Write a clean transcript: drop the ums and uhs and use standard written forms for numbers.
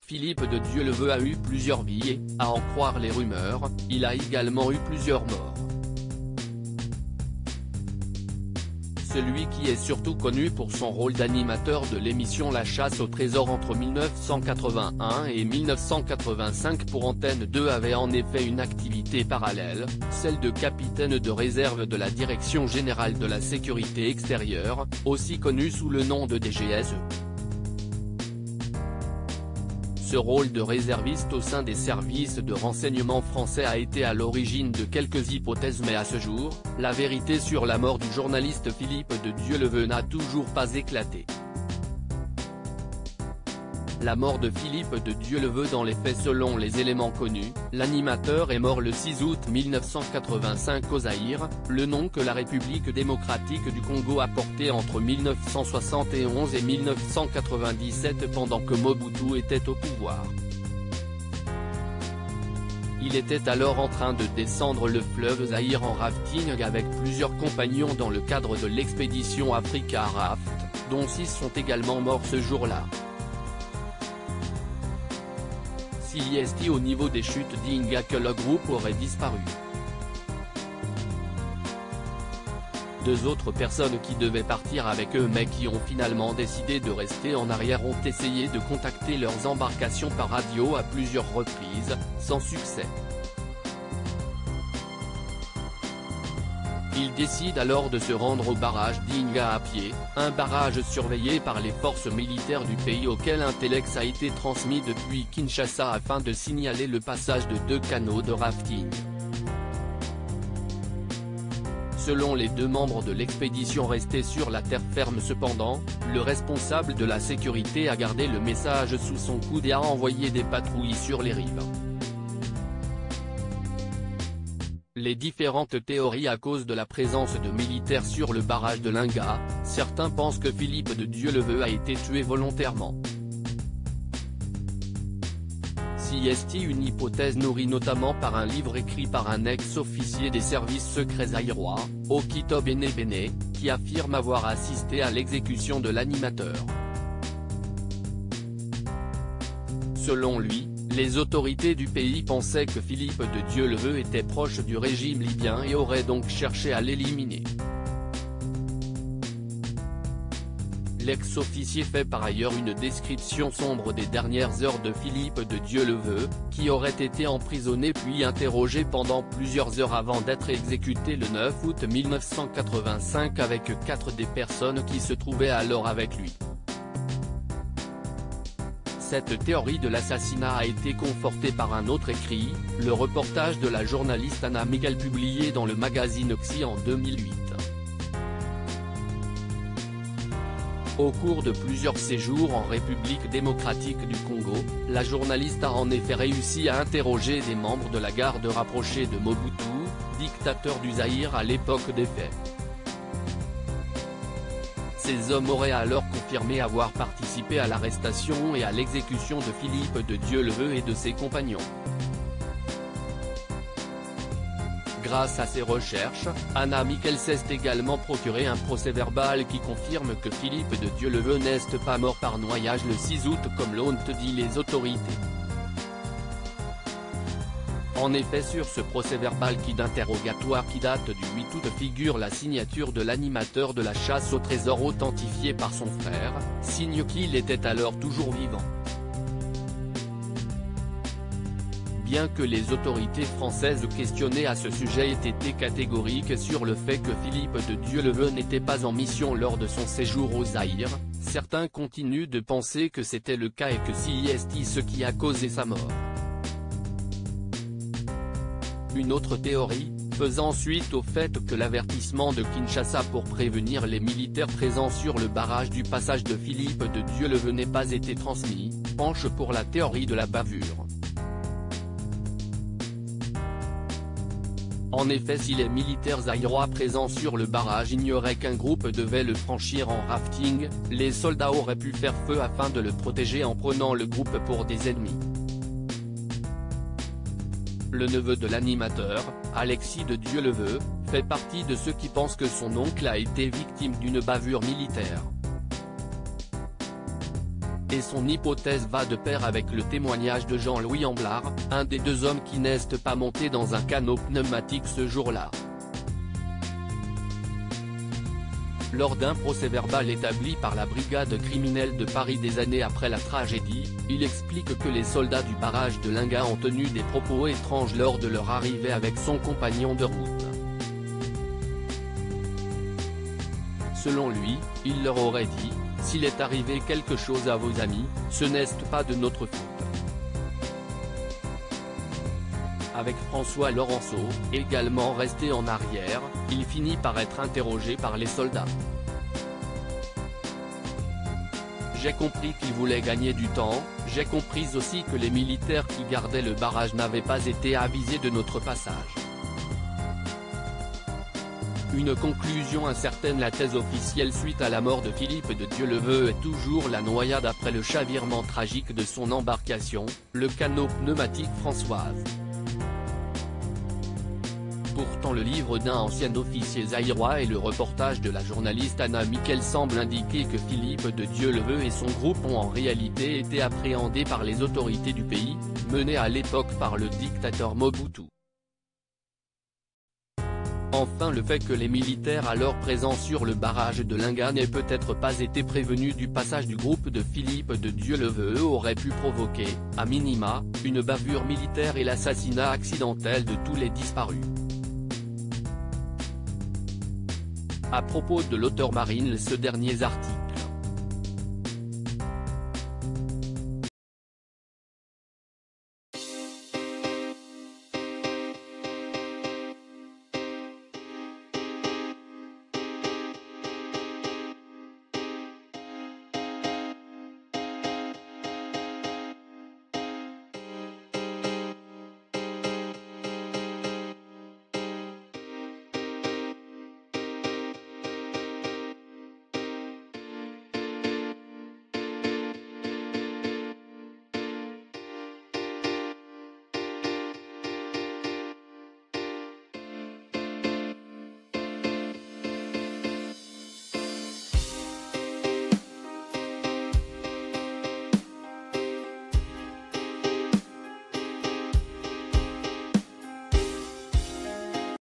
Philippe de Dieuleveux a eu plusieurs vies et, à en croire les rumeurs, il a également eu plusieurs morts. Celui qui est surtout connu pour son rôle d'animateur de l'émission La Chasse au trésor entre 1981 et 1985 pour Antenne 2 avait en effet une activité parallèle, celle de capitaine de réserve de la Direction Générale de la Sécurité Extérieure, aussi connue sous le nom de DGSE. Ce rôle de réserviste au sein des services de renseignement français a été à l'origine de quelques hypothèses mais à ce jour, la vérité sur la mort du journaliste Philippe de Dieuleveux n'a toujours pas éclaté. La mort de Philippe de Dieuleveux dans les faits selon les éléments connus, l'animateur est mort le 6 août 1985 au Zaïre, le nom que la République démocratique du Congo a porté entre 1971 et 1997 pendant que Mobutu était au pouvoir. Il était alors en train de descendre le fleuve Zaïre en rafting avec plusieurs compagnons dans le cadre de l'expédition Africa Raft, dont 6 sont également morts ce jour-là. CIST au niveau des chutes d'Inga que le groupe aurait disparu. 2 autres personnes qui devaient partir avec eux mais qui ont finalement décidé de rester en arrière ont essayé de contacter leurs embarcations par radio à plusieurs reprises, sans succès. Ils décident alors de se rendre au barrage d'Inga à pied, un barrage surveillé par les forces militaires du pays auquel un téléx a été transmis depuis Kinshasa afin de signaler le passage de 2 canaux de rafting. Selon les 2 membres de l'expédition restés sur la terre ferme cependant, le responsable de la sécurité a gardé le message sous son coude et a envoyé des patrouilles sur les rives. Les différentes théories à cause de la présence de militaires sur le barrage de l'Inga, certains pensent que Philippe de Dieuleveux a été tué volontairement. CIST une hypothèse nourrie notamment par un livre écrit par un ex-officier des services secrets zaïrois, Okito Bene Bene, qui affirme avoir assisté à l'exécution de l'animateur. Selon lui, les autorités du pays pensaient que Philippe de Dieuleveux était proche du régime libyen et auraient donc cherché à l'éliminer. L'ex-officier fait par ailleurs une description sombre des dernières heures de Philippe de Dieuleveux, qui aurait été emprisonné puis interrogé pendant plusieurs heures avant d'être exécuté le 9 août 1985 avec 4 des personnes qui se trouvaient alors avec lui. Cette théorie de l'assassinat a été confortée par un autre écrit, le reportage de la journaliste Anna Miguel publié dans le magazine Oxy en 2008. Au cours de plusieurs séjours en République démocratique du Congo, la journaliste a en effet réussi à interroger des membres de la garde rapprochée de Mobutu, dictateur du Zaïre à l'époque des faits. Ces hommes auraient alors confirmé avoir participé à l'arrestation et à l'exécution de Philippe de Dieuleveux et de ses compagnons. Grâce à ces recherches, Anna Miguel s'est également procuré un procès-verbal qui confirme que Philippe de Dieuleveux n'est pas mort par noyage le 6 août comme l'ont dit les autorités. En effet sur ce procès-verbal d'interrogatoire qui date du 8 août figure la signature de l'animateur de la chasse au trésor authentifiée par son frère, signe qu'il était alors toujours vivant. Bien que les autorités françaises questionnées à ce sujet aient été catégoriques sur le fait que Philippe de Dieuleveux n'était pas en mission lors de son séjour au Zaïre, certains continuent de penser que c'était le cas et que CIST ce qui a causé sa mort. Une autre théorie, faisant suite au fait que l'avertissement de Kinshasa pour prévenir les militaires présents sur le barrage du passage de Philippe de Dieuleveux n'ait pas été transmis, penche pour la théorie de la bavure. En effet si les militaires zaïrois présents sur le barrage ignoraient qu'un groupe devait le franchir en rafting, les soldats auraient pu faire feu afin de le protéger en prenant le groupe pour des ennemis. Le neveu de l'animateur, Alexis de Dieuleveux, fait partie de ceux qui pensent que son oncle a été victime d'une bavure militaire. et son hypothèse va de pair avec le témoignage de Jean-Louis Amblard, un des deux hommes qui n'est pas monté dans un canot pneumatique ce jour-là. Lors d'un procès-verbal établi par la brigade criminelle de Paris des années après la tragédie, il explique que les soldats du barrage de Lingat ont tenu des propos étranges lors de leur arrivée avec son compagnon de route. Selon lui, il leur aurait dit « S'il est arrivé quelque chose à vos amis, ce n'est pas de notre faute ». Avec François Laurenceau, également resté en arrière, il finit par être interrogé par les soldats. J'ai compris qu'ils voulaient gagner du temps, j'ai compris aussi que les militaires qui gardaient le barrage n'avaient pas été avisés de notre passage. Une conclusion incertaine. La thèse officielle suite à la mort de Philippe de Dieuleveux est toujours la noyade après le chavirement tragique de son embarcation, le canot pneumatique Françoise. Pourtant le livre d'un ancien officier zaïrois et le reportage de la journaliste Anna Miquel semblent indiquer que Philippe de Dieuleveux et son groupe ont en réalité été appréhendés par les autorités du pays, menées à l'époque par le dictateur Mobutu. Enfin le fait que les militaires alors présents sur le barrage de Lingat n'aient peut-être pas été prévenus du passage du groupe de Philippe de Dieuleveux aurait pu provoquer, à minima, une bavure militaire et l'assassinat accidentel de tous les disparus. À propos de l'auteur Marine, ce dernier article.